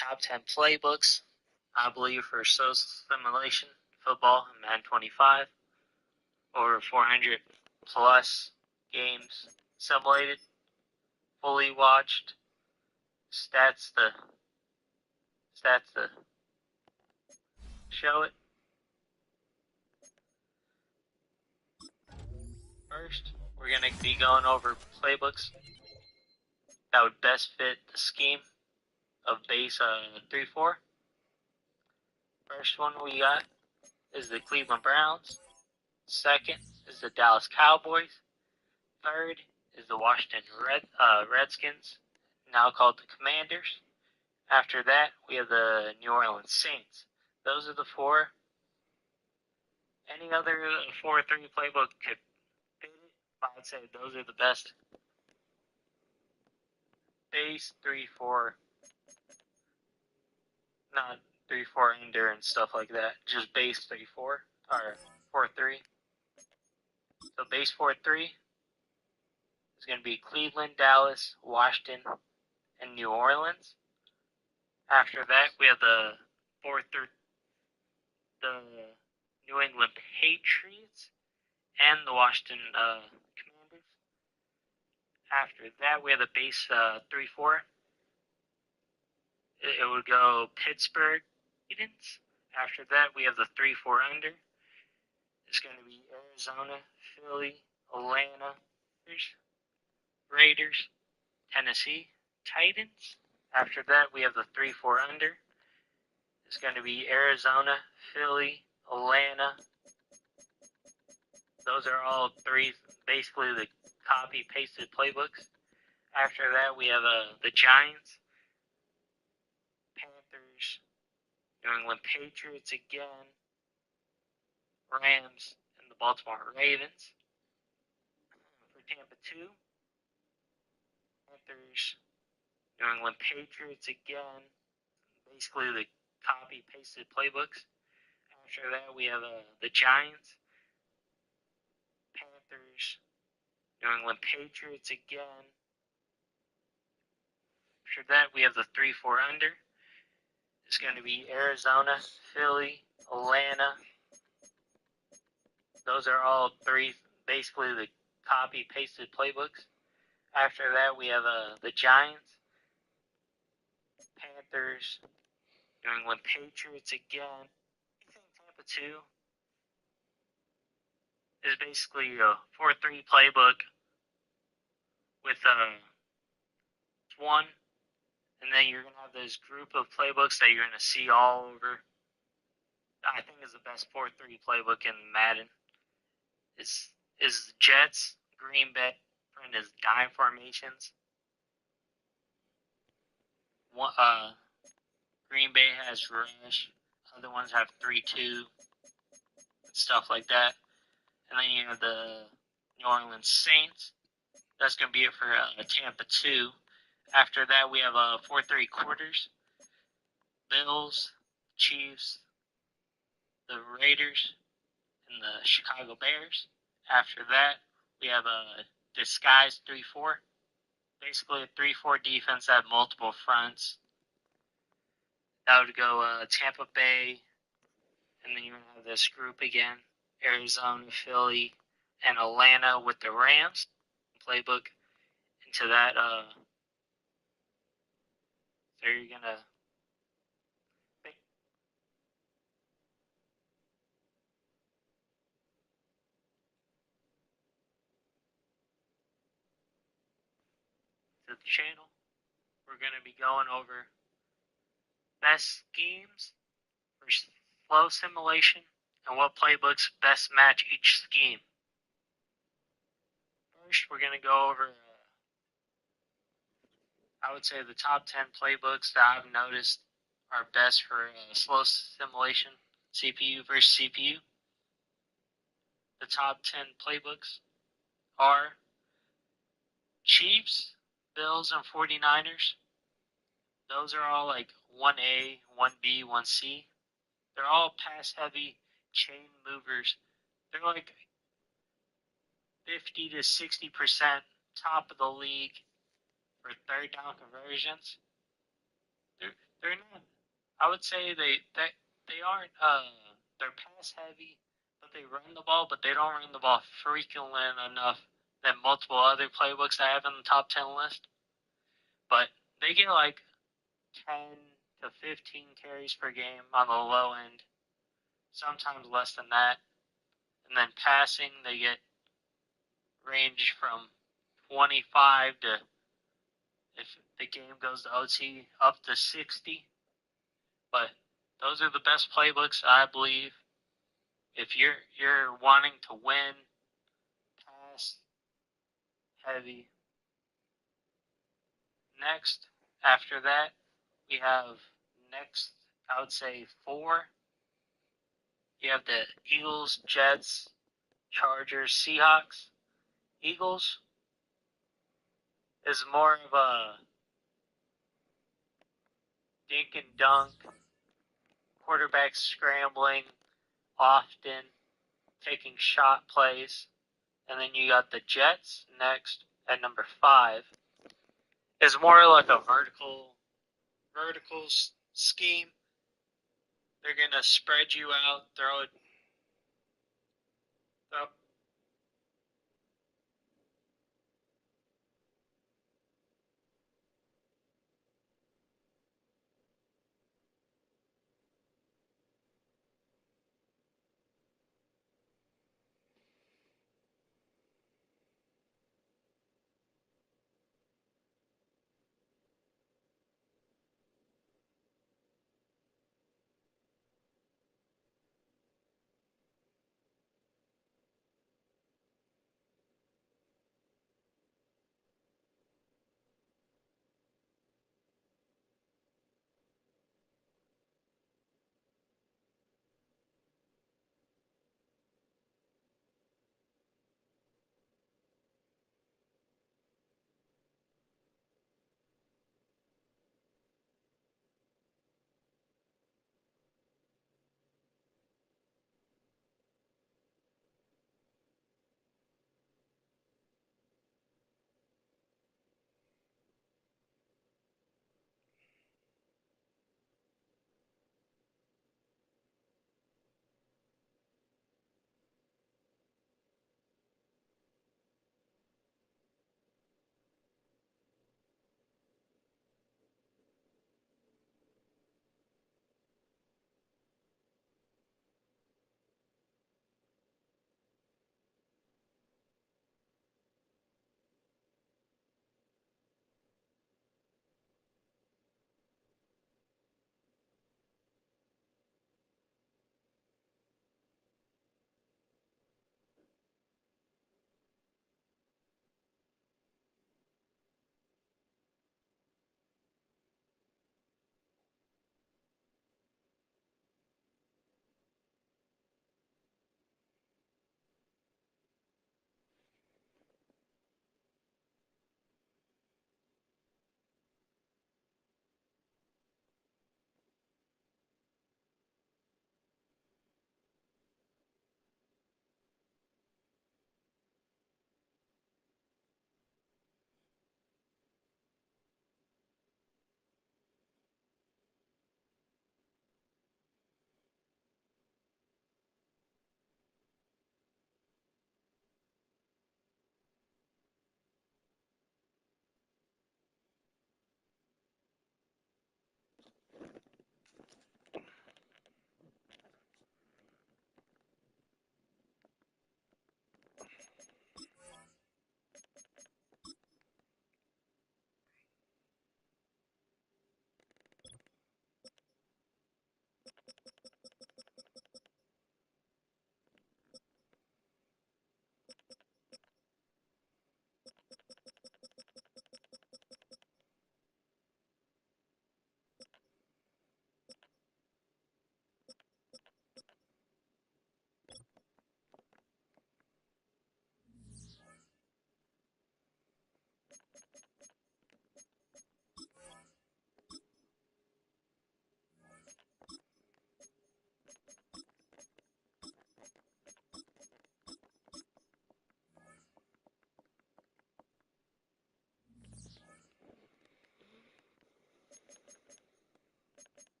top 10 playbooks, I believe, for social simulation football in Madden 25. Over 400 plus games simulated, fully watched. Stats to show it. First, we're going to be going over playbooks that would best fit the scheme of base 3-4. First one we got is the Cleveland Browns. Second is the Dallas Cowboys. Third is the Washington Redskins, now called the Commanders. After that, we have the New Orleans Saints. Those are the four. Any other 4-3 playbook could fit it, but I'd say those are the best. Base 3-4, not 3-4 under and stuff like that. Just base 3-4 or 4-3. So base 4-3 is going to be Cleveland, Dallas, Washington, and New Orleans. After that, we have the 4-3, the New England Patriots and the Washington Commanders. After that, we have the base 3-4. It would go Pittsburgh, Titans. After that, we have the 3-4 under. It's going to be Arizona, Philly, Atlanta, Raiders, Tennessee, Titans. After that, we have the 3-4 under. It's going to be Arizona, Philly, Atlanta. Those are all three, basically the copy-pasted playbooks. After that, we have the Giants, Panthers, New England Patriots again, Rams, and the Baltimore Ravens. For Tampa 2, Panthers, New England Patriots again, basically the copy-pasted playbooks. After that, we have the Giants, Panthers, New England Patriots again. After that, we have the 3-4 under. It's going to be Arizona, Philly, Atlanta. Those are all three, basically the copy-pasted playbooks. After that, we have the Giants, Panthers, New England Patriots again. I think Tampa 2 is basically a 4-3 playbook with one, and then you're going to have this group of playbooks that you're going to see all over. I think is the best 4-3 playbook in Madden. Is Jets, Green Bay, and his dime formations. Green Bay has rush. Other ones have 3-2 and stuff like that. And then you have the New Orleans Saints. That's going to be it for Tampa 2. After that, we have 4-3 quarters. Bills, Chiefs, the Raiders, and the Chicago Bears. After that, we have a disguised 3-4. Basically a 3-4 defense that had multiple fronts. That would go Tampa Bay, and then you're going to have this group again. Arizona, Philly, and Atlanta with the Rams playbook into that. So you're going to to the channel. We're going to be going over best schemes for flow simulation and what playbooks best match each scheme. First, we're going to go over, I would say, the top 10 playbooks that I've noticed are best for slow simulation, CPU versus CPU. The top 10 playbooks are Chiefs, Bills, and 49ers. Those are all like 1A, 1B, 1C. They're all pass-heavy chain movers. They're like 50 to 60% top of the league for third down conversions. they're not. I would say they aren't. They're pass heavy, but they run the ball, but they don't run the ball frequently enough than multiple other playbooks I have in the top 10 list. But they get like 10 to 15 carries per game on the low end, sometimes less than that. And then passing, they get range from 25 to, if the game goes to OT, up to 60. But those are the best playbooks, I believe. If you're wanting to win, pass heavy. Next, after that, we have next, I would say 4. You have the Eagles, Jets, Chargers, Seahawks. Eagles is more of a dink and dunk, quarterback scrambling often, taking shot plays. And then you got the Jets next at number 5. Is more like a vertical scheme. They're gonna spread you out, throw it.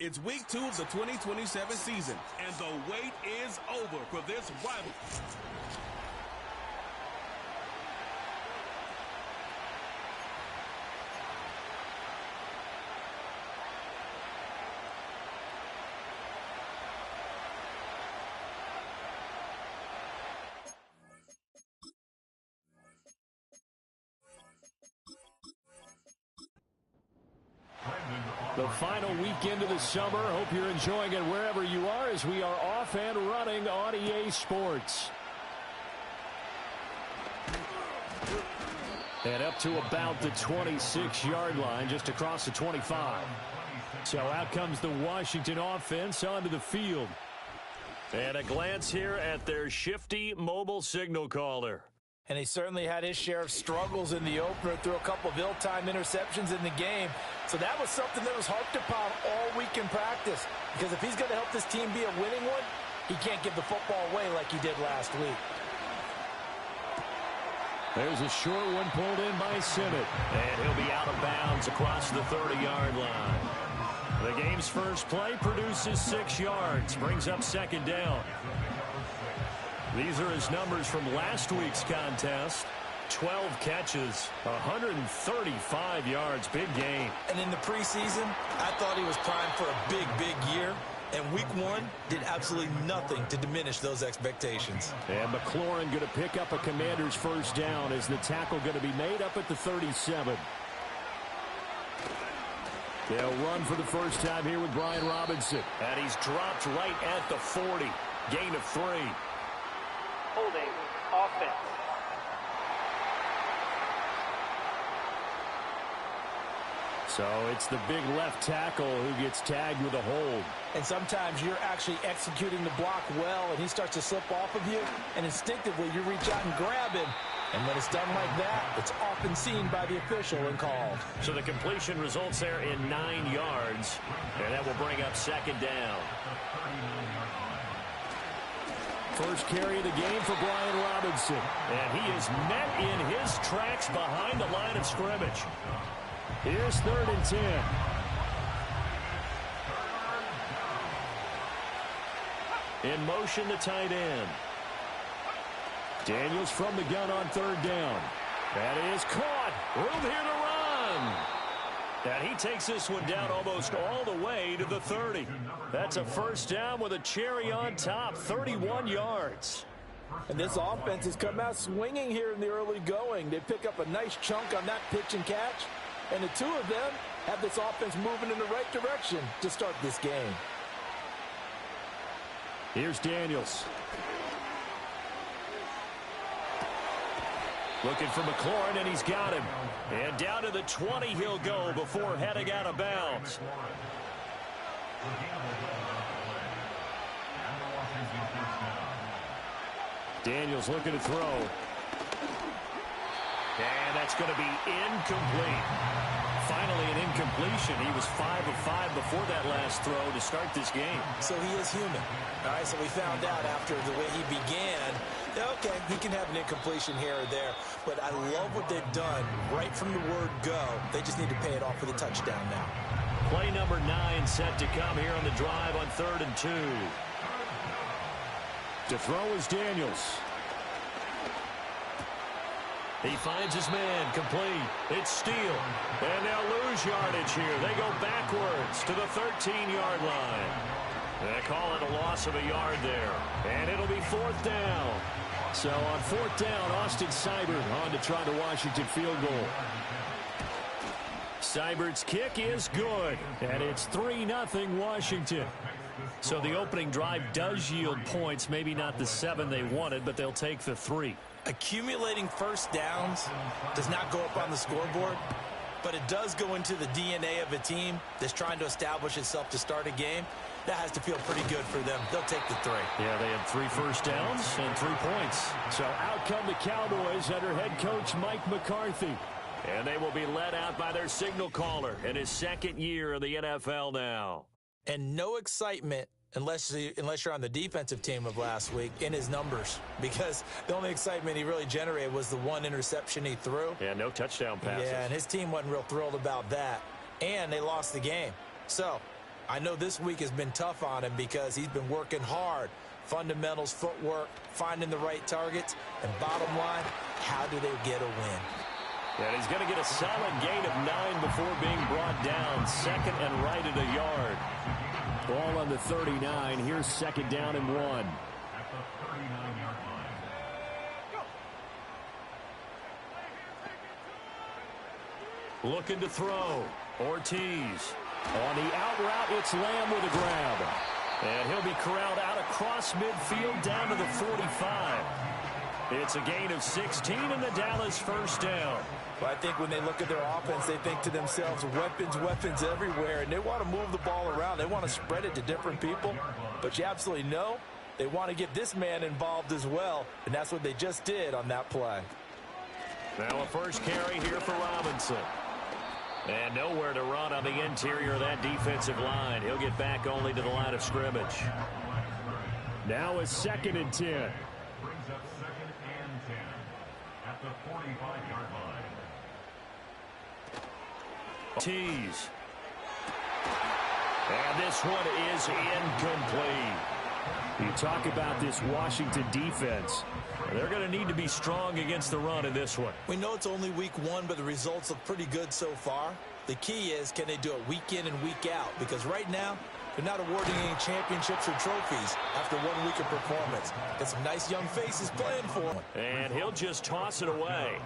It's week 2 of the 2027 season, and the wait is over for this rivalry. The final weekend of the summer. Hope you're enjoying it wherever you are as we are off and running on EA Sports. And up to about the 26-yard line, just across the 25. So out comes the Washington offense onto the field. And a glance here at their shifty mobile signal caller. And he certainly had his share of struggles in the opener, threw a couple of ill-timed interceptions in the game. So that was something that was harped upon all week in practice. Because if he's going to help this team be a winning one, he can't give the football away like he did last week. There's a short one pulled in by Sinnott. And he'll be out of bounds across the 30-yard line. The game's first play produces 6 yards, brings up second down. These are his numbers from last week's contest. 12 catches, 135 yards, big game. And in the preseason, I thought he was primed for a big, big year. And week 1 did absolutely nothing to diminish those expectations. And McLaurin going to pick up a Commander's first down as the tackle going to be made up at the 37. They'll run for the first time here with Brian Robinson. And he's dropped right at the 40. Gain of 3. Holding offense. So it's the big left tackle who gets tagged with a hold. And sometimes you're actually executing the block well, and he starts to slip off of you, and instinctively you reach out and grab him. And when it's done like that, it's often seen by the official and called. So the completion results there in 9 yards, and that will bring up second down. First carry of the game for Brian Robinson. And he is met in his tracks behind the line of scrimmage. Here's 3rd and 10. In motion, the tight end. Daniels from the gun on 3rd down. That is caught. Room here to run. And he takes this one down almost all the way to the 30. That's a first down with a cherry on top, 31 yards. And this offense has come out swinging here in the early going. They pick up a nice chunk on that pitch and catch. And the two of them have this offense moving in the right direction to start this game. Here's Daniels. Looking for McLaurin, and he's got him. And down to the 20 he'll go before heading out of bounds. Daniels looking to throw. And that's going to be incomplete. Finally an incompletion. He was 5 of 5 before that last throw to start this game. So he is human. All right, so we found out after the way he began, okay, he can have an incompletion here or there. But I love what they've done right from the word go. They just need to pay it off with a touchdown now. Play number 9 set to come here on the drive on 3rd and 2. To throw is Daniels. He finds his man, complete. It's Steele. And they'll lose yardage here. They go backwards to the 13-yard line. They call it a loss of a yard there. And it'll be 4th down. So on 4th down, Austin Seibert on to try the Washington field goal. Seibert's kick is good. And it's 3-0 Washington. So the opening drive does yield points. Maybe not the 7 they wanted, but they'll take the 3. Accumulating first downs does not go up on the scoreboard, but it does go into the DNA of a team that's trying to establish itself to start a game. That has to feel pretty good for them. They'll take the 3. Yeah, they had 3 first downs and 3 points. So out come the Cowboys under head coach Mike McCarthy. And they will be led out by their signal caller in his 2nd year in the NFL now. And no excitement unless you're on the defensive team of last week in his numbers, because the only excitement he really generated was the 1 interception he threw. Yeah, no touchdown passes. Yeah, and his team wasn't real thrilled about that. And they lost the game. So I know this week has been tough on him because he's been working hard. Fundamentals, footwork, finding the right targets, and bottom line, how do they get a win? And he's going to get a solid gain of 9 before being brought down. Second and right at a yard. Ball on the 39. Here's second down and 1. Looking to throw. Ortiz. On the out route, it's Lamb with a grab. And he'll be corralled out across midfield down to the 45. It's a gain of 16 and the Dallas first down. Well, I think when they look at their offense, they think to themselves, weapons, weapons everywhere, and they want to move the ball around. They want to spread it to different people, but you absolutely know they want to get this man involved as well, and that's what they just did on that play. Now a first carry here for Robinson. And nowhere to run on the interior of that defensive line. He'll get back only to the line of scrimmage. Now a second and 10. Brings up second and 10 at the 45-yard line. Tease. And this one is incomplete. You talk about this Washington defense. They're going to need to be strong against the run in this one. We know it's only week 1, but the results look pretty good so far. The key is, can they do it week in and week out? Because right now, they're not awarding any championships or trophies after 1 week of performance. Got some nice young faces playing for them. And he'll just toss it away.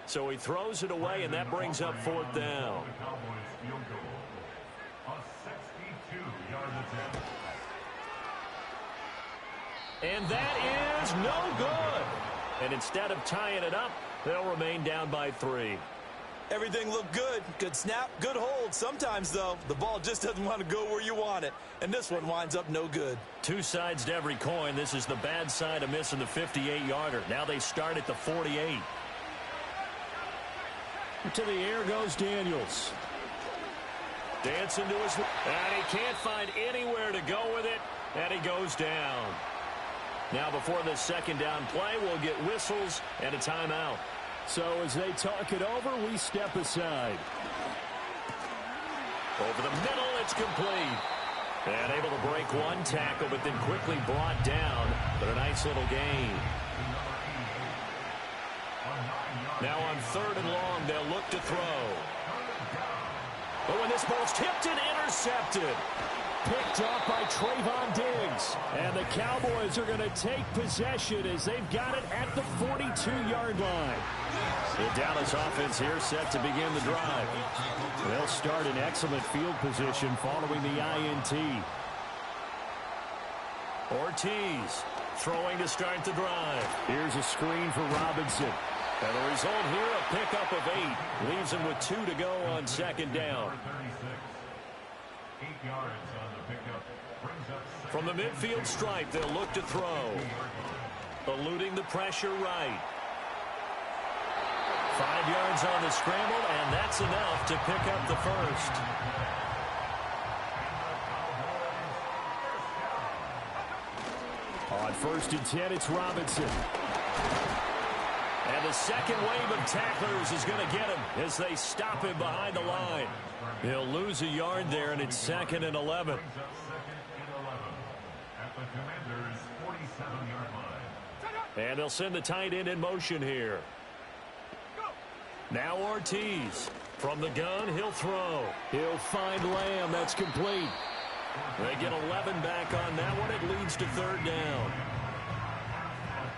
So he throws it away, and that brings up fourth down. And that is no good. And instead of tying it up, they'll remain down by 3. Everything looked good. Good snap, good hold. Sometimes, though, the ball just doesn't want to go where you want it. And this one winds up no good. Two sides to every coin. This is the bad side of missing the 58-yarder. Now they start at the 48. To the air goes Daniels. Dancing to his... And he can't find anywhere to go with it. And he goes down. Now before the second down play, we'll get whistles and a timeout. So as they talk it over, we step aside. Over the middle, it's complete. And able to break one tackle, but then quickly brought down. But a nice little gain. Now on third and long, they'll look to throw. But when this ball's tipped and intercepted. Picked off by Trayvon Diggs. And the Cowboys are going to take possession as they've got it at the 42-yard line. The Dallas offense here set to begin the drive. They'll start in excellent field position following the INT. Ortiz throwing to start the drive. Here's a screen for Robinson. And the result here, a pickup of 8. Leaves him with 2 to go on second down. 8 yards on the pickup. From the midfield stripe, they'll look to throw. Eluding the pressure right. 5 yards on the scramble, and that's enough to pick up the first. On first and 10, it's Robinson. And the second wave of tacklers is going to get him as they stop him behind the line. He'll lose a yard there, and it's second and 11. And they'll send the tight end in motion here. Now Ortiz. From the gun, he'll throw. He'll find Lamb. That's complete. They get 11 back on that one. It leads to third down.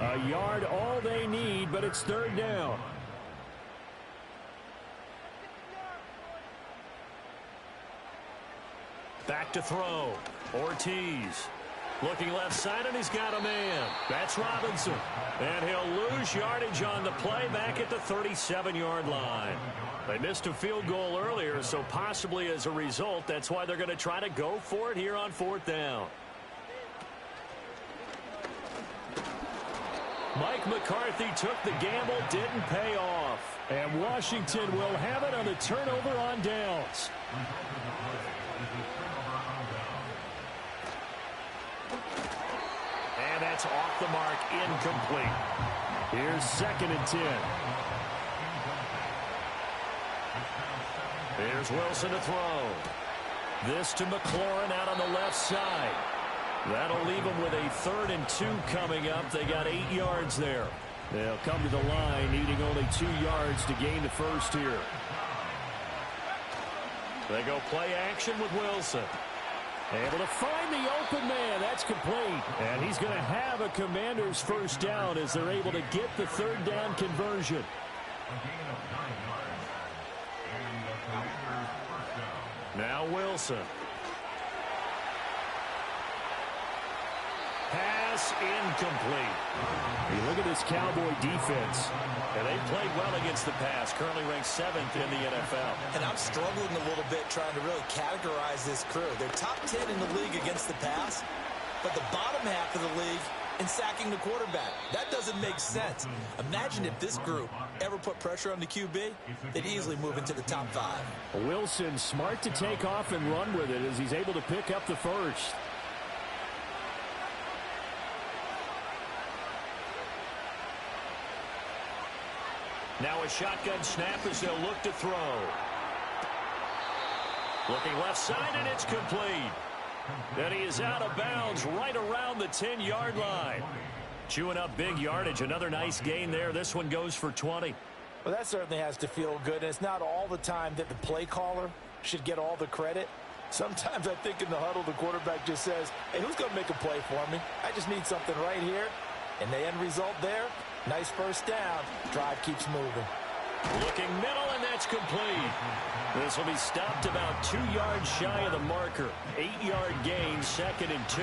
A yard all they need, but it's third down. Back to throw. Ortiz. Looking left side, and he's got a man. That's Robinson. And he'll lose yardage on the play back at the 37-yard line. They missed a field goal earlier, so possibly as a result, that's why they're going to try to go for it here on fourth down. Mike McCarthy took the gamble, didn't pay off. And Washington will have it on the turnover on downs. And that's off the mark, incomplete. Here's second and 10. Here's Wilson to throw. This to McLaurin out on the left side. That'll leave them with a 3rd and 2 coming up. They got 8 yards there. They'll come to the line needing only 2 yards to gain the first here. They go play action with Wilson. Able to find the open man. That's complete. And he's going to have a Commanders first down as they're able to get the 3rd down conversion. Now Wilson. Pass incomplete. You look at this Cowboy defense, and they played well against the pass. Currently ranked 7th in the NFL. And I'm struggling a little bit trying to really categorize this crew. They're top 10 in the league against the pass, but the bottom half of the league in sacking the quarterback. That doesn't make sense. Imagine if this group ever put pressure on the QB, they'd easily move into the top 5. Wilson smart to take off and run with it as he's able to pick up the first. Now a shotgun snap as they'll look to throw. Looking left side, and it's complete. And he is out of bounds right around the 10-yard line. Chewing up big yardage. Another nice gain there. This one goes for 20. Well, that certainly has to feel good. And it's not all the time that the play caller should get all the credit. Sometimes I think in the huddle, the quarterback just says, hey, who's going to make a play for me? I just need something right here. And the end result there, nice first down. Drive keeps moving. Looking middle, and that's complete. This will be stopped about 2 yards shy of the marker. 8-yard gain, 2nd and 2.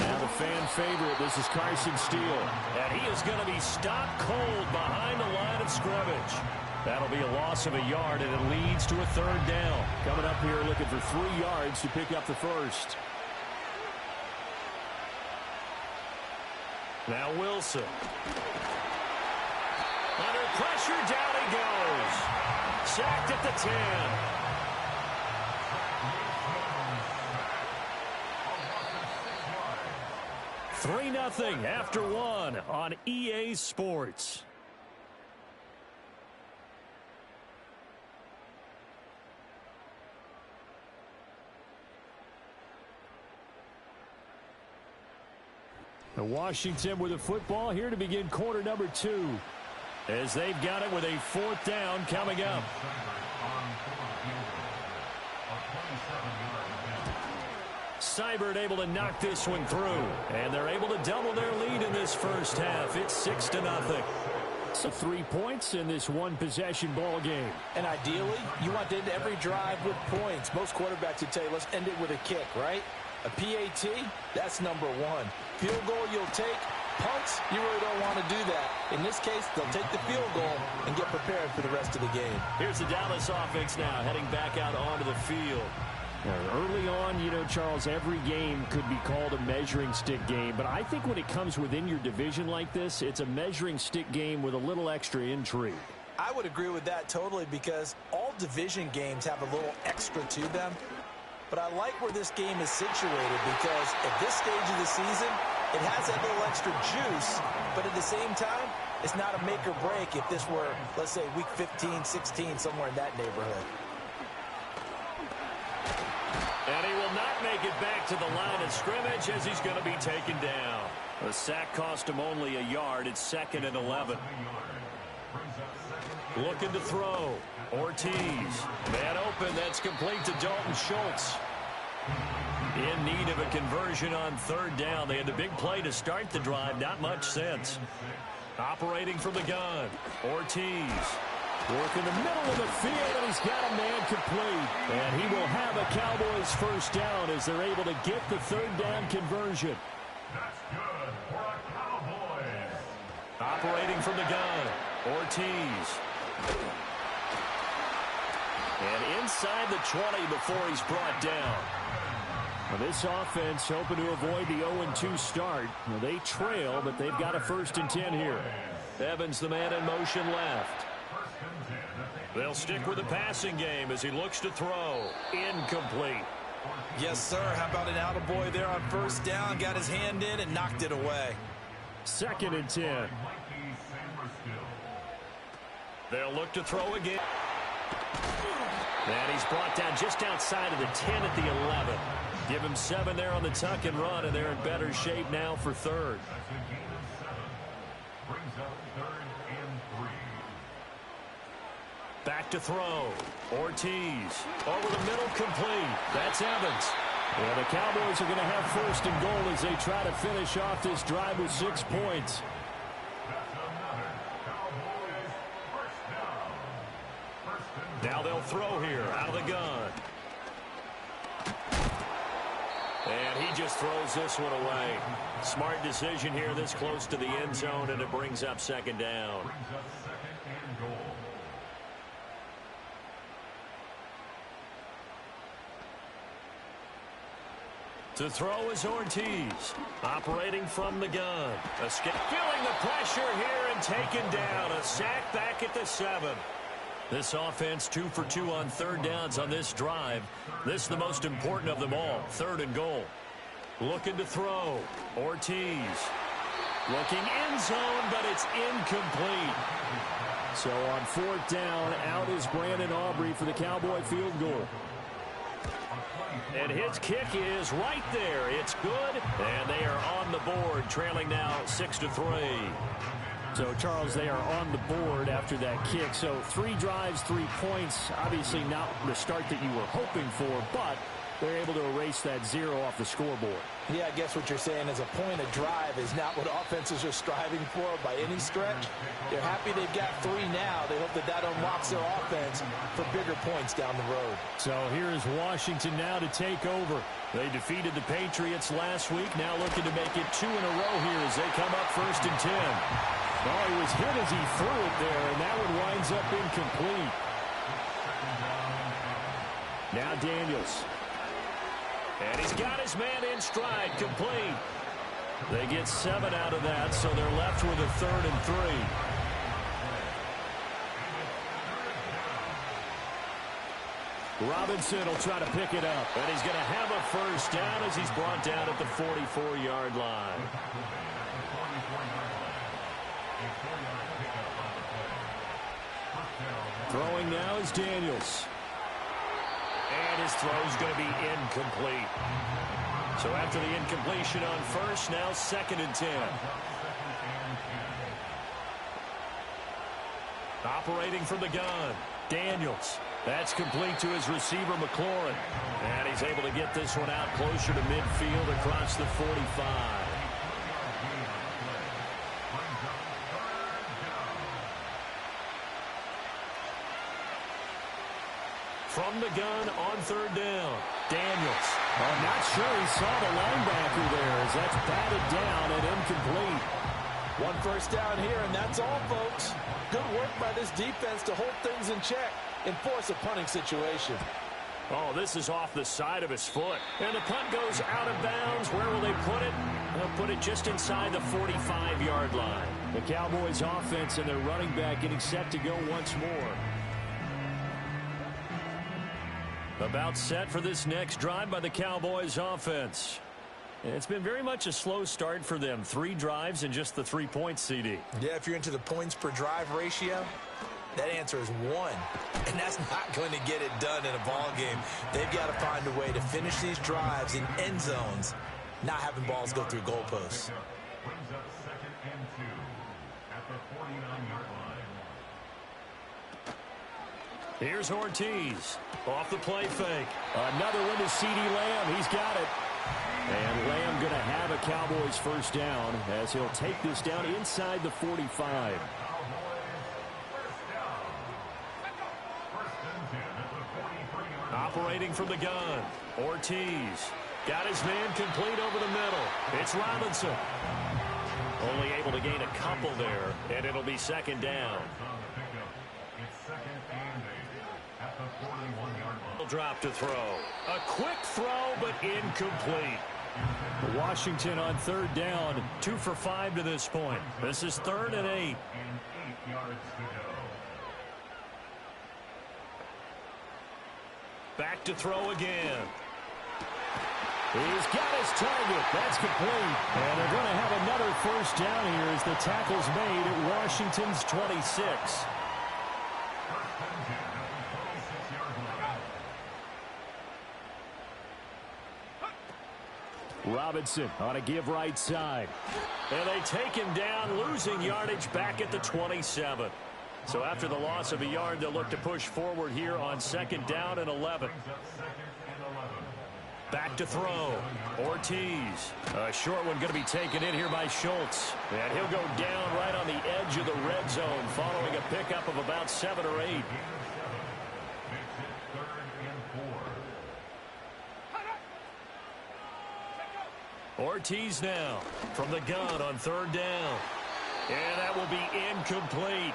Now the fan favorite, this is Carson Steele. And he is going to be stopped cold behind the line of scrimmage. That'll be a loss of a yard, and it leads to a 3rd down. Coming up here looking for 3 yards to pick up the first. Now Wilson. Under pressure, down he goes. Sacked at the 10. 3-0 after 1 on EA Sports. Washington with a football here to begin quarter number 2. As they've got it with a 4th down coming up. Seibert able to knock this one through. And they're able to double their lead in this first half. It's 6-0. So 3 points in this one-possession ball game. And ideally, you want to end every drive with points. Most quarterbacks would tell you, let's end it with a kick, right? A PAT, that's number 1. Field goal you'll take. Punts, you really don't want to do that. In this case, they'll take the field goal and get prepared for the rest of the game. Here's the Dallas offense now heading back out onto the field. Early on, you know, Charles, every game could be called a measuring stick game. But I think when it comes within your division like this, it's a measuring stick game with a little extra intrigue. I would agree with that totally because all division games have a little extra to them. But I like where this game is situated because at this stage of the season, it has that little extra juice, but at the same time, it's not a make or break if this were, let's say, week 15, 16, somewhere in that neighborhood. And he will not make it back to the line of scrimmage as he's going to be taken down. The sack cost him only a yard. It's 2nd and 11. Looking to throw. Ortiz. Man open. That's complete to Dalton Schultz. In need of a conversion on 3rd down. They had the big play to start the drive. Not much sense. Operating from the gun. Ortiz. Work in the middle of the field, and he's got a man complete. And he will have a Cowboys first down as they're able to get the 3rd down conversion. That's good for a Cowboys. Operating from the gun. Ortiz. And inside the 20 before he's brought down. Well, this offense hoping to avoid the 0-2 start. Well, they trail, but they've got a 1st and 10 here. Evans, the man in motion left. They'll stick with the passing game as he looks to throw. Incomplete. Yes, sir. How about an attaboy there on 1st down? Got his hand in and knocked it away. 2nd and 10. They'll look to throw again. And he's brought down just outside of the 10 at the 11. Give him 7 there on the tuck and run, and they're in better shape now for third. That's a gain of 7. Brings up 3rd and 3. Back to throw. Ortiz over the middle, complete. That's Evans. And the Cowboys are going to have 1st and goal as they try to finish off this drive with 6 points. That's another Cowboys first down. First and Now they'll throw here out of the gun. And he just throws this one away. Smart decision here this close to the end zone, and it brings up 2nd down. brings up 2nd and goal. To throw is Ortiz, operating from the gun. Feeling the pressure here and taken down. A sack back at the 7. This offense 2 for 2 on 3rd downs on this drive. This is the most important of them all, 3rd and goal. Looking to throw. Ortiz. Looking end zone, but it's incomplete. So on 4th down, out is Brandon Aubrey for the Cowboy field goal. And his kick is right there. It's good, and they are on the board, trailing now 6-3. So, Charles, they are on the board after that kick. So 3 drives, 3 points. Obviously not the start that you were hoping for, but they're able to erase that 0 off the scoreboard. Yeah, I guess what you're saying is a point of drive is not what offenses are striving for by any stretch. They're happy they've got 3 now. They hope that that unlocks their offense for bigger points down the road. So here is Washington now to take over. They defeated the Patriots last week, now looking to make it 2 in a row here as they come up 1st and 10. Oh, he was hit as he threw it there, and that one winds up incomplete. Now Daniels. And he's got his man in stride, complete. They get 7 out of that, so they're left with a 3rd and 3. Robinson will try to pick it up, and he's going to have a 1st down as he's brought down at the 44-yard line. Throwing now is Daniels. And his throw's going to be incomplete. So after the incompletion on 1st, now 2nd and 10. Operating from the gun, Daniels. That's complete to his receiver, McLaurin. And he's able to get this one out closer to midfield across the 45. From the gun on 3rd down, Daniels. I'm not sure he saw the linebacker there as that's batted down and incomplete. 1 first down here, and that's all, folks. Good work by this defense to hold things in check and force a punting situation. Oh, this is off the side of his foot. And the punt goes out of bounds. Where will they put it? They'll put it just inside the 45-yard line. The Cowboys offense and their running back getting set to go once more. About set for this next drive by the Cowboys offense. It's been very much a slow start for them. 3 drives and just the 3 points, CD. Yeah, if you're into the points per drive ratio, that answer is 1. And that's not going to get it done in a ball game. They've got to find a way to finish these drives in end zones, not having balls go through goalposts. Brings up 2nd and 2 at the 49-yard line. Here's Ortiz off the play fake. Another one to CeeDee Lamb. He's got it. And Lamb going to have a Cowboys 1st down as he'll take this down inside the 45. Operating from the gun, Ortiz. Got his man complete over the middle. It's Robinson. Only able to gain a couple there, and it'll be 2nd down. It's 2nd and 8 at the 41-yard line. Drop to throw. A quick throw, but incomplete. Washington on 3rd down, 2 for 5 to this point. This is 3rd and 8. And 8 yards to go. Back to throw again. He's got his target. That's complete. And they're going to have another 1st down here as the tackle's made at Washington's 26. Robinson on a give right side. And they take him down, losing yardage back at the 27. So after the loss of a yard, they'll look to push forward here on 2nd down and 11. Back to throw. Ortiz. A short one going to be taken in here by Schultz. And he'll go down right on the edge of the red zone following a pickup of about 7 or 8. Ortiz now from the gun on 3rd down. And that will be incomplete.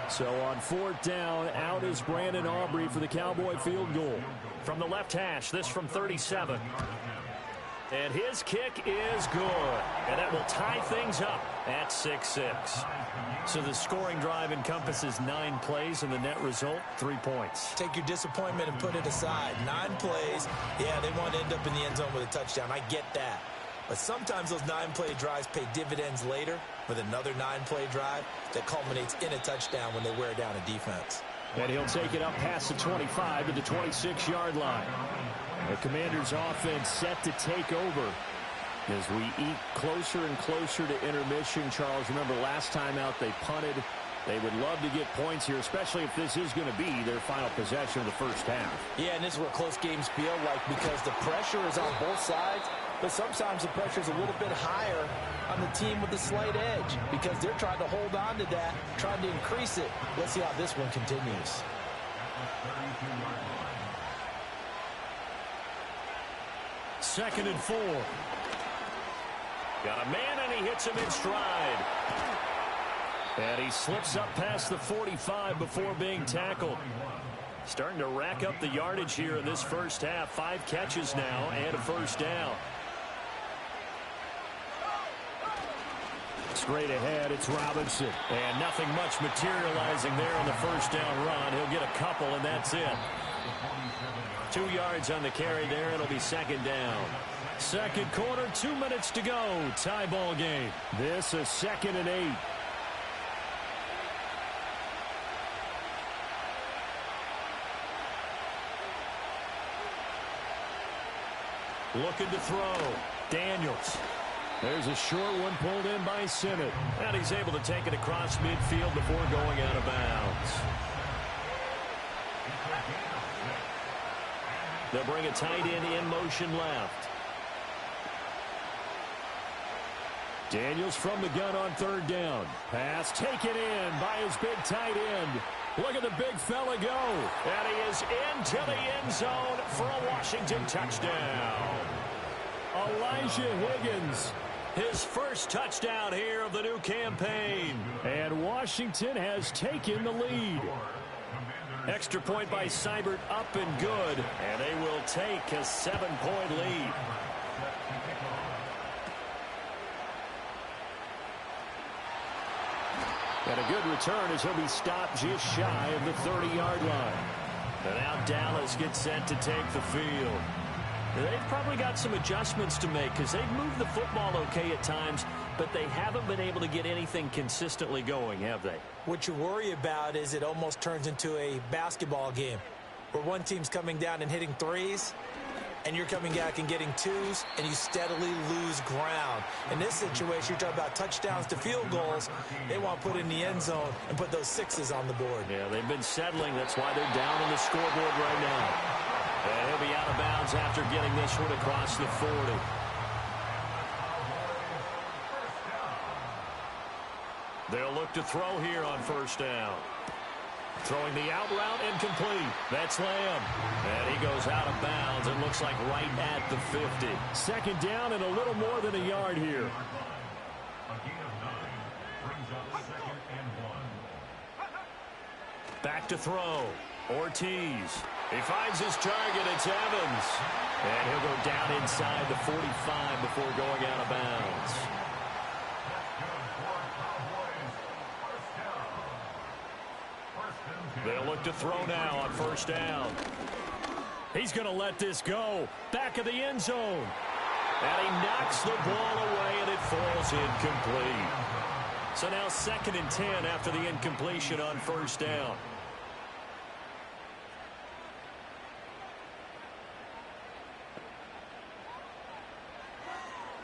So on 4th down, out is Brandon Aubrey for the Cowboy field goal. From the left hash, this from 37. And his kick is good. And that will tie things up at 6-6. So the scoring drive encompasses 9 plays, and the net result, 3 points. Take your disappointment and put it aside. 9 plays. Yeah, they want to end up in the end zone with a touchdown. I get that. But sometimes those 9-play drives pay dividends later with another 9-play drive that culminates in a touchdown when they wear down a defense. And he'll take it up past the 25 to the 26-yard line. The Commanders' offense set to take over as we eat closer and closer to intermission. Charles, remember last time out they punted. They would love to get points here, especially if this is going to be their final possession of the first half. Yeah, and this is what close games feel like because the pressure is on both sides, but sometimes the pressure is a little bit higher on the team with the slight edge because they're trying to hold on to that, trying to increase it. Let's see how this one continues. Second and 4. Got a man, and he hits him in stride. And he slips up past the 45 before being tackled. Starting to rack up the yardage here in this first half. 5 catches now and a first down. Straight ahead, it's Robinson. And nothing much materializing there on the first down run. He'll get a couple, and that's it. 2 yards on the carry there. It'll be 2nd down. Second quarter, 2 minutes to go. Tie ball game. This is 2nd and 8. Looking to throw. Daniels. There's a short one pulled in by Sinnott. And he's able to take it across midfield before going out of bounds. They'll bring a tight end in motion left. Daniels from the gun on 3rd down. Pass taken in by his big tight end. Look at the big fella go. And he is into the end zone for a Washington touchdown. Elijah Higgins, his first touchdown here of the new campaign. And Washington has taken the lead. Extra point by Seibert up and good. And they will take a 7-point lead. And a good return as he'll be stopped just shy of the 30-yard line. And now Dallas gets set to take the field. They've probably got some adjustments to make because they've moved the football okay at times, but they haven't been able to get anything consistently going, have they? What you worry about is it almost turns into a basketball game where one team's coming down and hitting threes, and you're coming back and getting twos, and you steadily lose ground. In this situation, you're talking about touchdowns to field goals. They want to put in the end zone and put those 6s on the board. Yeah, they've been settling. That's why they're down on the scoreboard right now. And he'll be out of bounds after getting this one across the 40. They'll look to throw here on 1st down. Throwing the out route incomplete. That's Lamb. And he goes out of bounds. It looks like right at the 50. 2nd down and a little more than a yard here. Back to throw. Ortiz. He finds his target. It's Evans. And he'll go down inside the 45 before going out of bounds. They'll look to throw now on 1st down. He's going to let this go. Back of the end zone. And he knocks the ball away, and it falls incomplete. So now 2nd and 10 after the incompletion on 1st down.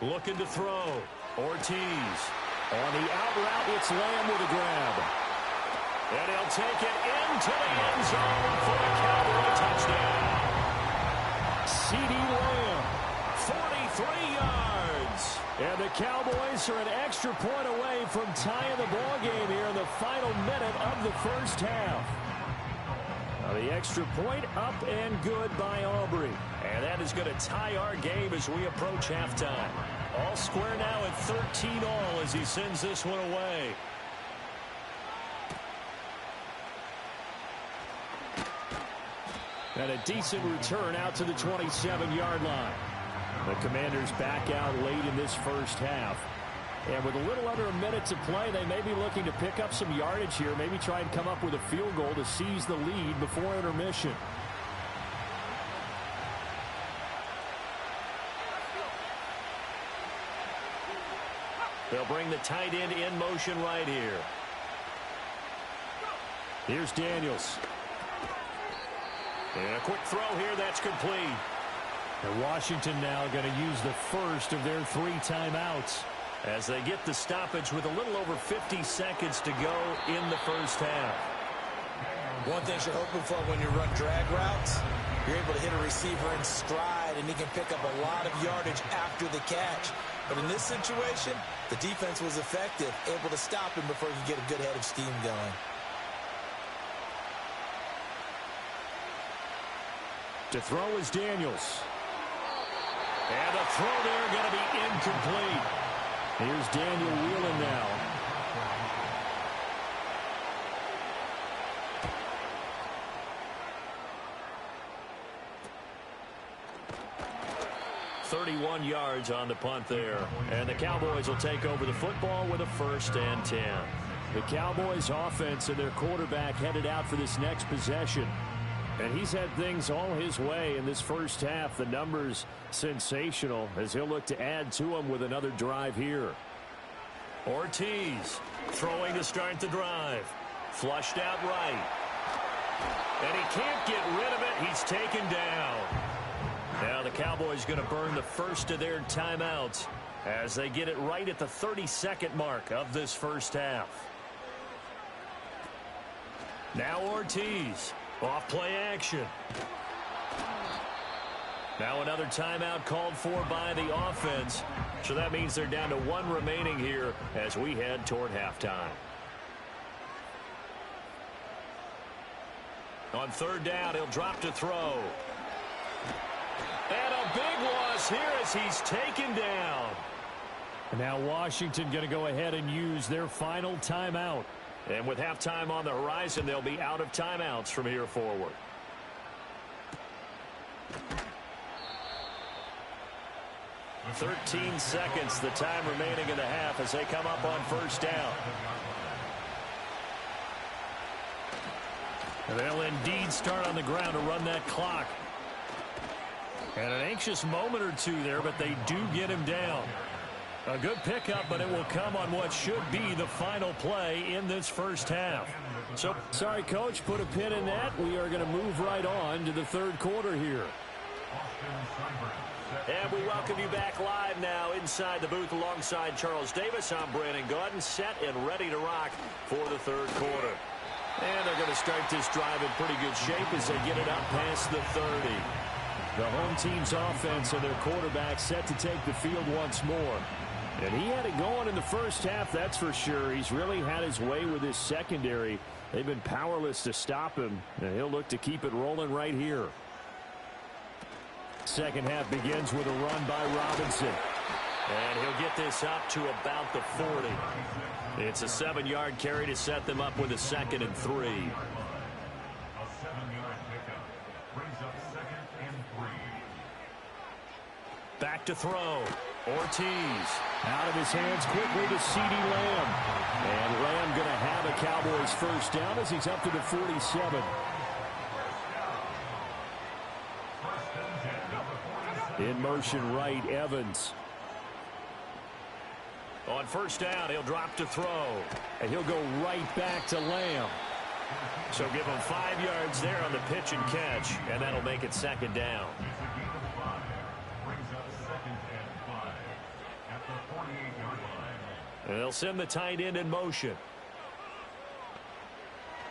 Looking to throw. Ortiz. On the out route, it's Lamb with a grab. And he'll take it into the end zone for the Cowboy touchdown. CeeDee Lamb, 43 yards. And the Cowboys are an extra point away from tying the ball game here in the final minute of the first half. Now the extra point up and good by Aubrey. And that is going to tie our game as we approach halftime. All square now at 13-all as he sends this one away. And a decent return out to the 27-yard line. The Commanders back out late in this first half. And with a little under a minute to play, they may be looking to pick up some yardage here, maybe try and come up with a field goal to seize the lead before intermission. They'll bring the tight end in motion right here. Here's Daniels. And a quick throw here, that's complete. And Washington now going to use the first of their 3 timeouts as they get the stoppage with a little over 50 seconds to go in the first half. One thing you're hoping for when you run drag routes, you're able to hit a receiver in stride, and he can pick up a lot of yardage after the catch. But in this situation, the defense was effective, able to stop him before he could get a good head of steam going. To throw is Daniels. And the throw there going to be incomplete. Here's Daniel Whelan now. .31 yards on the punt there. And the Cowboys will take over the football with a 1st and 10. The Cowboys offense and their quarterback headed out for this next possession. And he's had things all his way in this first half. The numbers sensational as he'll look to add to them with another drive here. Ortiz throwing to start the drive. Flushed out right. And he can't get rid of it. He's taken down. Now the Cowboys going to burn the first of their timeouts as they get it right at the 32nd mark of this first half. Now Ortiz. Off play action. Now another timeout called for by the offense. So that means they're down to 1 remaining here as we head toward halftime. On 3rd down, he'll drop to throw. And a big loss here as he's taken down. And now Washington going to go ahead and use their final timeout. And with halftime on the horizon, they'll be out of timeouts from here forward. .13 seconds, the time remaining in the half as they come up on 1st down. And they'll indeed start on the ground to run that clock. And an anxious moment or two there, but they do get him down. A good pickup, but it will come on what should be the final play in this first half. So, sorry, Coach, put a pin in that. We are going to move right on to the 3rd quarter here. And we welcome you back live now inside the booth alongside Charles Davis. I'm Brandon Gaudin, set and ready to rock for the 3rd quarter. And they're going to start this drive in pretty good shape as they get it up past the 30. The home team's offense and their quarterback set to take the field once more. And he had it going in the first half, that's for sure. He's really had his way with his secondary. They've been powerless to stop him, and he'll look to keep it rolling right here. Second half begins with a run by Robinson. And he'll get this up to about the 40. It's a 7-yard carry to set them up with a 2nd and 3. A 7-yard pickup brings up 2nd and 3. Back to throw. Ortiz out of his hands quickly to CeeDee Lamb. And Lamb going to have a Cowboys 1st down as he's up to the 47. In motion right, Evans. On 1st down, he'll drop to throw. And he'll go right back to Lamb. So give him 5 yards there on the pitch and catch. And that'll make it 2nd down. And they'll send the tight end in motion.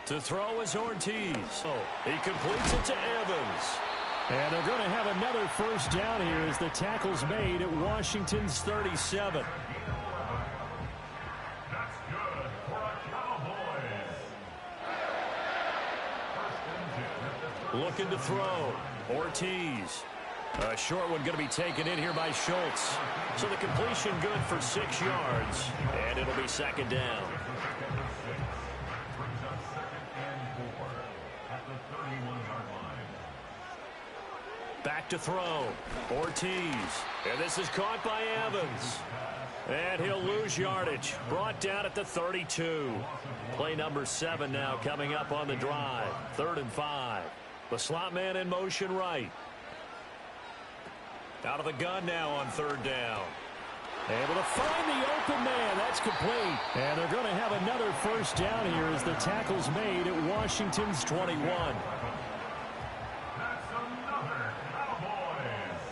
To throw is Ortiz. Oh, he completes it to Evans. And they're going to have another first down here as the tackle's made at Washington's 37. That's good for a Cowboys. First and 10 at the Looking to throw. Ortiz. A short one going to be taken in here by Schultz. So the completion good for 6 yards. And it'll be second down. brings up second and 4 at the 31-yard line. Back to throw. Ortiz. And this is caught by Evans. And he'll lose yardage. Brought down at the 32. Play number 7 now coming up on the drive. 3rd and 5. The slot man in motion right. Out of the gun now on 3rd down. Able to find the open man. That's complete. And they're going to have another first down here as the tackle's made at Washington's 21. That's another Cowboys.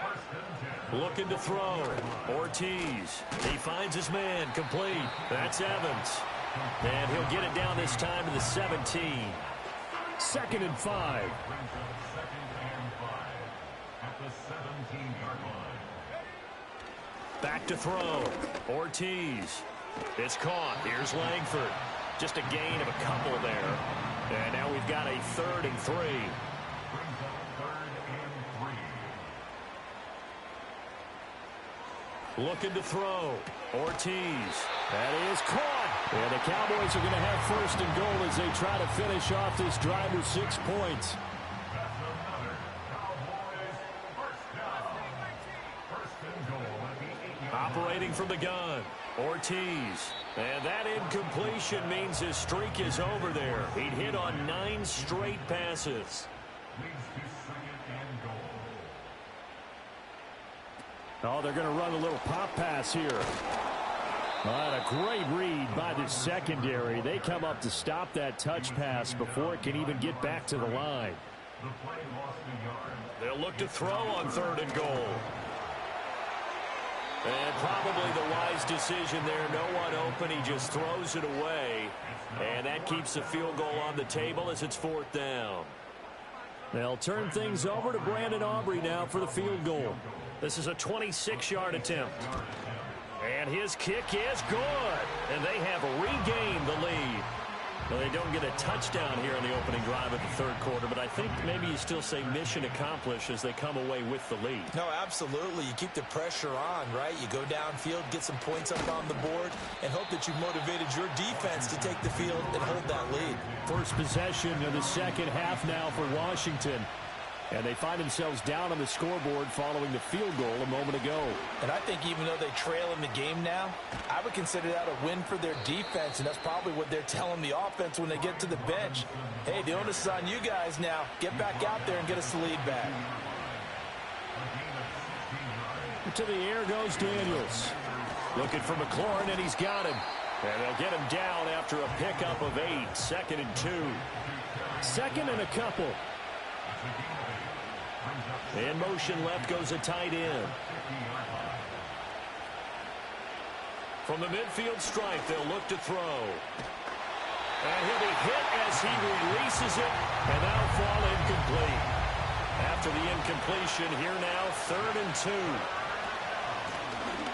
First and 10. Looking to throw. Ortiz. He finds his man. Complete. That's Evans. And he'll get it down this time to the 17. 2nd and 5. Brings up second and 5 at the 17-yard line. Back to throw. Ortiz. It's caught. Here's Langford. Just a gain of a couple there. And now we've got a 3rd and 3. Brings up 3rd and 3. Looking to throw. Ortiz. That is caught. And the Cowboys are going to have 1st and goal as they try to finish off this drive with 6 points. That's another Cowboys first down. 1st and goal at the 8-yard line. Operating from the gun. Ortiz. And that incompletion means his streak is over there. He'd hit on 9 straight passes. Leads to 2nd and goal. Oh, they're going to run a little pop pass here. A great read by the secondary. They come up to stop that touch pass before it can even get back to the line. The play lost a yard. They'll look to throw on 3rd and goal. And probably the wise decision there. No one open. He just throws it away. And that keeps the field goal on the table as it's 4th down. They'll turn things over to Brandon Aubrey now for the field goal. This is a 26-yard attempt. And his kick is good. And they have regained the lead. Well, they don't get a touchdown here in the opening drive of the 3rd quarter, but I think maybe you still say mission accomplished as they come away with the lead. No, absolutely. You keep the pressure on, right? You go downfield, get some points up on the board, and hope that you've motivated your defense to take the field and hold that lead. First possession of the second half now for Washington. And they find themselves down on the scoreboard following the field goal a moment ago. And I think even though they trail in the game now, I would consider that a win for their defense, and that's probably what they're telling the offense when they get to the bench. Hey, the onus is on you guys now. Get back out there and get us the lead back. To the air goes Daniels. Looking for McLaurin, and he's got him. And they'll get him down after a pickup of 8. 2nd and 2. 2nd and a couple. In motion left goes a tight end. From the midfield stripe, they'll look to throw. And he'll be hit as he releases it, and that'll fall incomplete. After the incompletion, here now, 3rd and 2.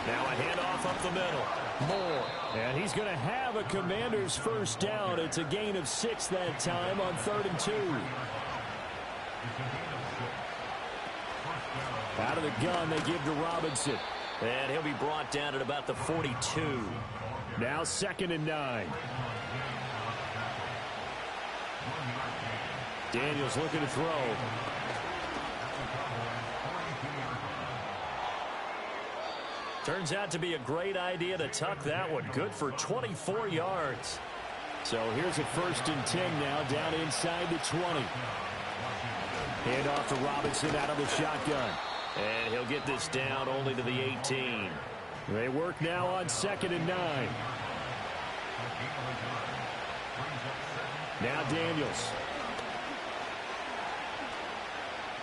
Now a handoff up the middle. Moore. And he's going to have a Commander's first down. It's a gain of 6 that time on 3rd and 2. Out of the gun, they give to Robinson. And he'll be brought down at about the 42. Now 2nd and 9. Daniels looking to throw. Turns out to be a great idea to tuck that one. Good for 24 yards. So here's a 1st and 10 now, down inside the 20. Hand off to Robinson out of the shotgun. And he'll get this down only to the 18. They work now on 2nd and 9. Now Daniels.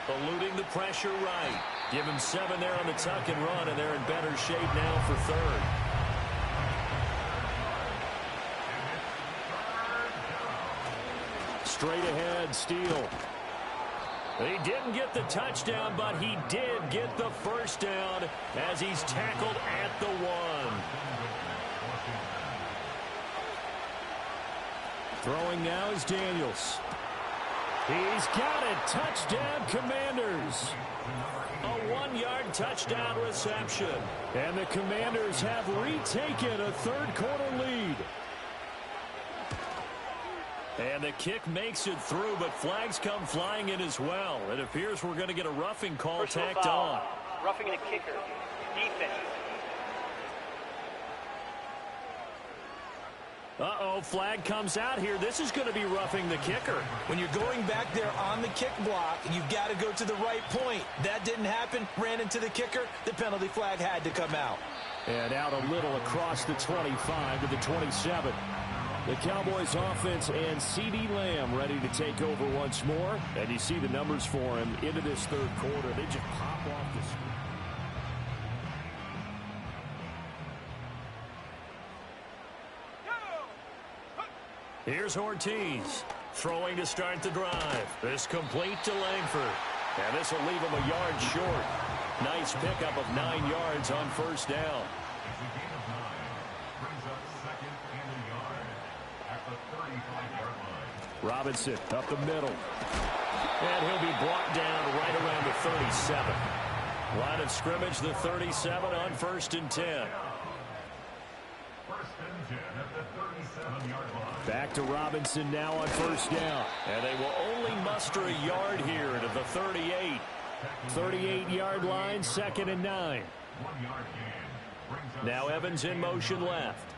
Eluding the pressure right. Give him 7 there on the tuck and run, and they're in better shape now for third. Straight ahead, Steele. He didn't get the touchdown, but he did get the first down as he's tackled at the 1. Throwing now is Daniels. He's got it. Touchdown, Commanders. A 1-yard touchdown reception. And the Commanders have retaken a third-quarter lead. And the kick makes it through, but flags come flying in as well. It appears we're going to get a roughing call tacked on. Roughing the kicker. Defense. Uh-oh, flag comes out here. This is going to be roughing the kicker. When you're going back there on the kick block, you've got to go to the right point. That didn't happen. Ran into the kicker. The penalty flag had to come out. And out a little across the 25 to the 27. The Cowboys offense and CeeDee Lamb ready to take over once more. And you see the numbers for him into this third quarter. They just pop off the screen. Here's Ortiz throwing to start the drive. This complete to Langford. And this will leave him a yard short. Nice pickup of 9 yards on first down. Robinson up the middle. And he'll be brought down right around the 37. Line of scrimmage, the 37 on 1st and 10. Back to Robinson now on first down. And they will only muster a yard here to the 38. 38-yard line, 2nd and 9. Now Evans in motion left.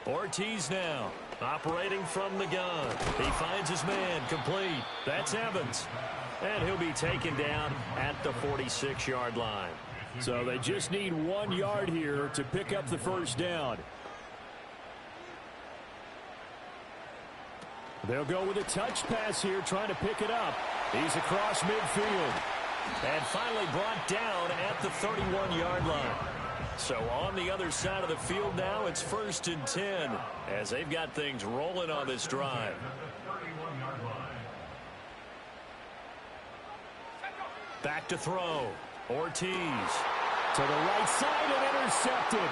Ortiz now operating from the gun. He finds his man complete. That's Evans. And he'll be taken down at the 46-yard line. So they just need 1 yard here to pick up the first down. They'll go with a touch pass here, trying to pick it up. He's across midfield. And finally brought down at the 31-yard line. So on the other side of the field now, it's 1st and 10 as they've got things rolling on this drive. Back to throw. Ortiz to the right side and intercepted.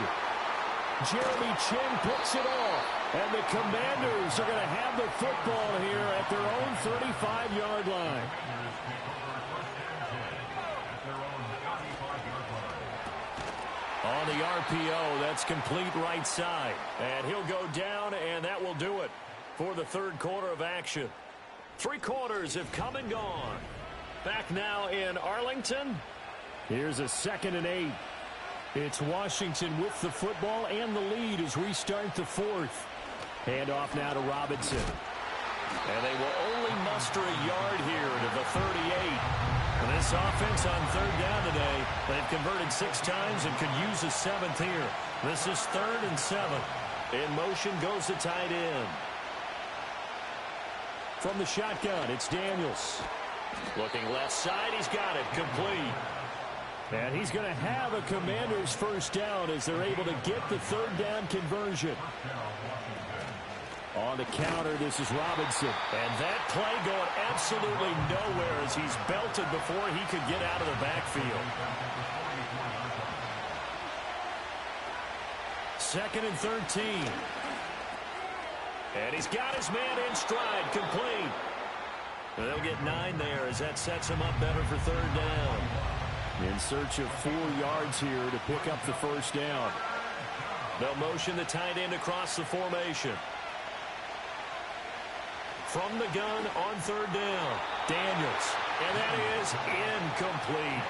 Jeremy Chinn picks it off. And the Commanders are going to have the football here at their own 35-yard line. On the RPO, that's complete right side. And he'll go down, and that will do it for the third quarter of action. 3 quarters have come and gone. Back now in Arlington. Here's a 2nd and 8. It's Washington with the football and the lead as we start the 4th. Hand off now to Robinson. And they will only muster a yard here to the 38. And this offense on 3rd down today, they've converted 6 times and could use a 7th here. This is 3rd and 7. In motion goes the tight end. From the shotgun, it's Daniels. Looking left side, he's got it, complete. And he's going to have a Commander's first down as they're able to get the 3rd down conversion. On the counter, this is Robinson. And that play going absolutely nowhere as he's belted before he could get out of the backfield. 2nd and 13. And he's got his man in stride, complete. And they'll get 9 there as that sets him up better for 3rd down. In search of 4 yards here to pick up the first down. They'll motion the tight end across the formation. From the gun on 3rd down, Daniels. And that is incomplete.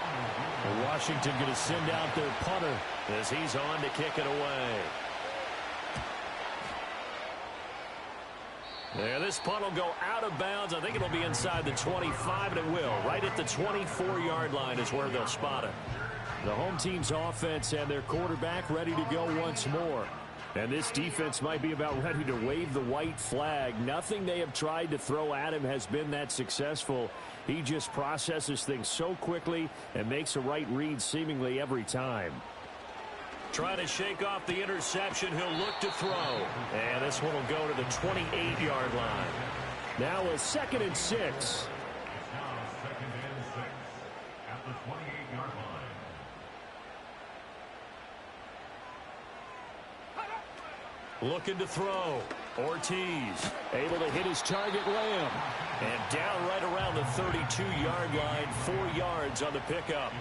And Washington going to send out their punter as he's on to kick it away. Yeah, this punt will go out of bounds. I think it'll be inside the 25, and it will. Right at the 24-yard line is where they'll spot it. The home team's offense and their quarterback ready to go once more. And this defense might be about ready to wave the white flag. Nothing they have tried to throw at him has been that successful. He just processes things so quickly and makes a right read seemingly every time. Trying to shake off the interception. He'll look to throw. And this one will go to the 28-yard line. Now a 2nd and 6. It's now 2nd and 6 at the 28-yard line. Looking to throw. Ortiz able to hit his target, Lamb. And down right around the 32-yard line, 4 yards on the pickup.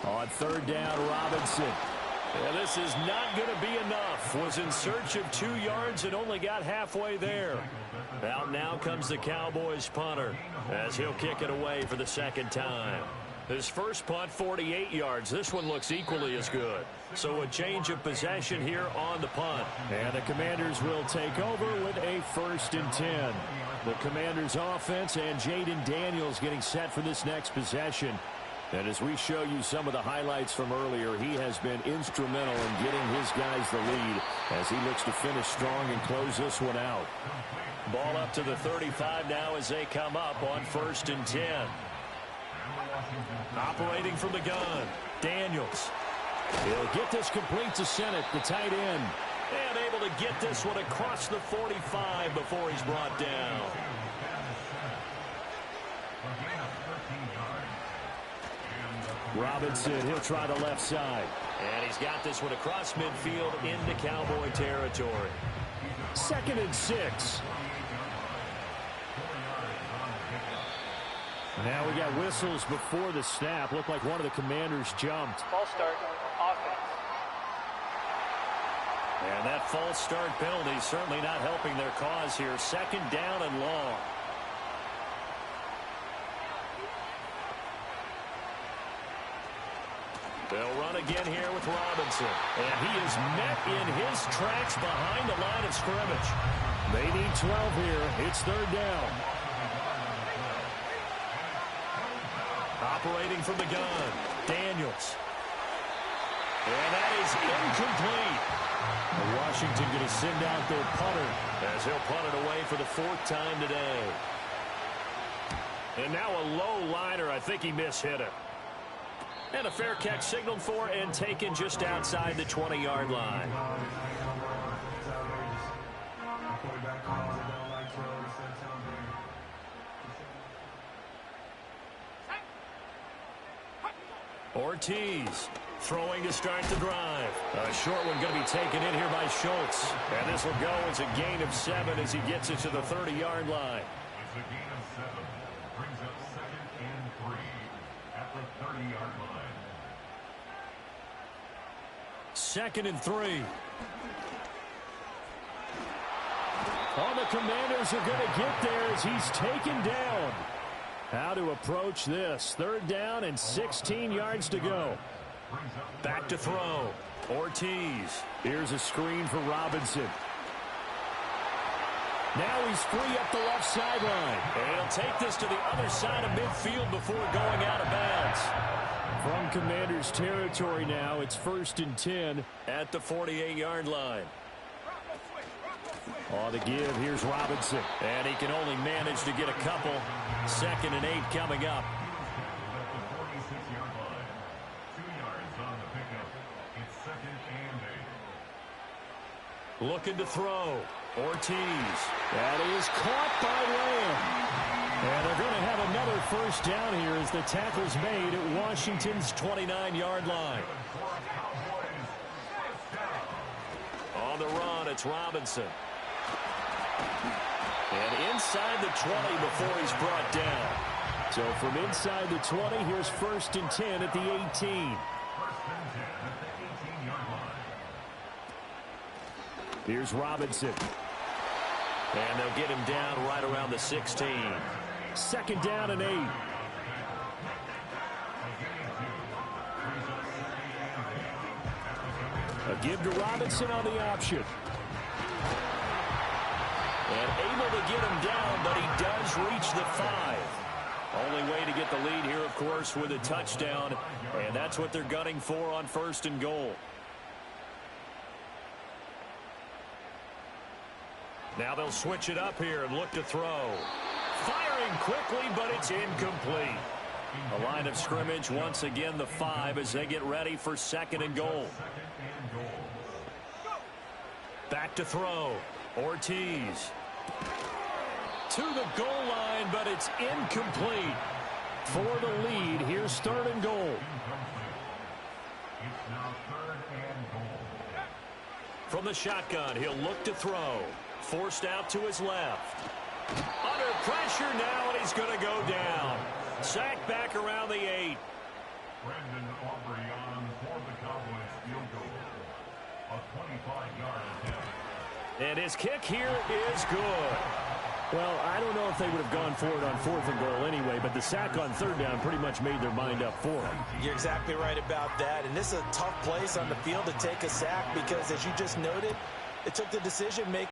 On 3rd down, Robinson. Yeah, this is not going to be enough. Was in search of 2 yards and only got halfway there. Out now comes the Cowboys punter as he'll kick it away for the 2nd time. His first punt, 48 yards. This one looks equally as good. So a change of possession here on the punt. And the Commanders will take over with a 1st and 10. The Commanders offense and Jaden Daniels getting set for this next possession. And as we show you some of the highlights from earlier, he has been instrumental in getting his guys the lead as he looks to finish strong and close this one out. Ball up to the 35 now as they come up on 1st and 10. Operating from the gun, Daniels. He'll get this complete to Sennett, the tight end. And able to get this one across the 45 before he's brought down. Robinson, he'll try the left side. And he's got this one across midfield into Cowboy territory. 2nd and 6. Now we got whistles before the snap. Looked like one of the Commanders jumped. False start, offense. And that false start penalty certainly not helping their cause here. 2nd down and long. They'll run again here with Robinson. And he is met in his tracks behind the line of scrimmage. They need 12 here. It's 3rd down. Operating from the gun, Daniels. And that is incomplete. Washington going to send out their punter as he'll punt it away for the 4th time today. And now a low liner. I think he mishit it. And a fair catch signaled for and taken just outside the 20-yard line. Ortiz throwing to start the drive. A short one going to be taken in here by Schultz. And this will go as a gain of 7 as he gets it to the 30-yard line. It's a gain of 7. Brings up 2nd and 3 at the 30-yard line. 2nd and 3. Oh, the Commanders are going to get there as he's taken down. How to approach this. 3rd down and 16 yards to go. Back to throw. Ortiz. Here's a screen for Robinson. Now he's free up the left sideline. And he'll take this to the other side of midfield before going out of bounds. From Commanders territory now, it's 1st and 10 at the 48-yard line. On the give, here's Robinson. And he can only manage to get a couple. 2nd and 8 coming up. Looking to throw. Ortiz. That is caught by Lamb. And they're going to have another 1st down here as the tackle's made at Washington's 29-yard line. On the run, it's Robinson. And inside the 20 before he's brought down. So from inside the 20, here's 1st and 10 at the 18. Here's Robinson. And they'll get him down right around the 16. 2nd down and 8. A give to Robinson on the option. And able to get him down, but he does reach the 5. Only way to get the lead here, of course, with a touchdown. And that's what they're gunning for on 1st and goal. Now they'll switch it up here and look to throw. Firing quickly, but it's incomplete. The line of scrimmage, once again, the 5 as they get ready for 2nd and goal. Back to throw. Ortiz. To the goal line, but it's incomplete. For the lead, here's 3rd and goal. It's now 3rd and goal. From the shotgun, he'll look to throw. Forced out to his left. Under pressure now, and he's going to go down. Sacked back around the 8. Brandon Aubrey on for the Cowboys field goal. A 25-yard attempt. And his kick here is good. Well, I don't know if they would have gone for it on 4th and goal anyway, but the sack on 3rd down pretty much made their mind up for them. You're exactly right about that. And this is a tough place on the field to take a sack because, as you just noted, it took the decision-making